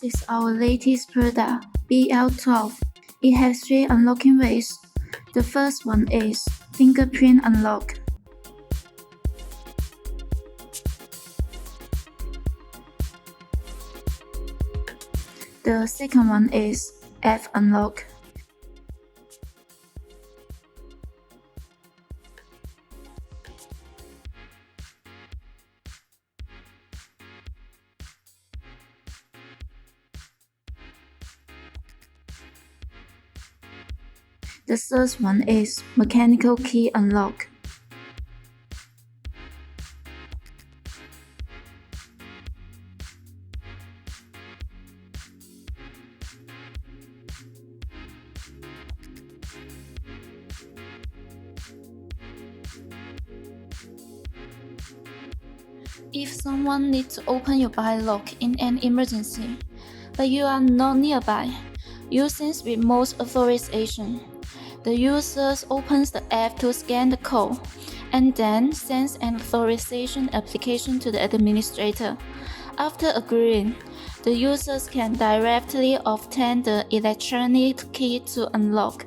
This is our latest product, BL12. It has 3 unlocking ways. The first one is fingerprint unlock. The second one is F unlock. The third one is mechanical key unlock. If someone needs to open your BL lock in an emergency, but you are not nearby, using remote authorization, the user opens the app to scan the code, and then sends an authorization application to the administrator. After agreeing, the users can directly obtain the electronic key to unlock.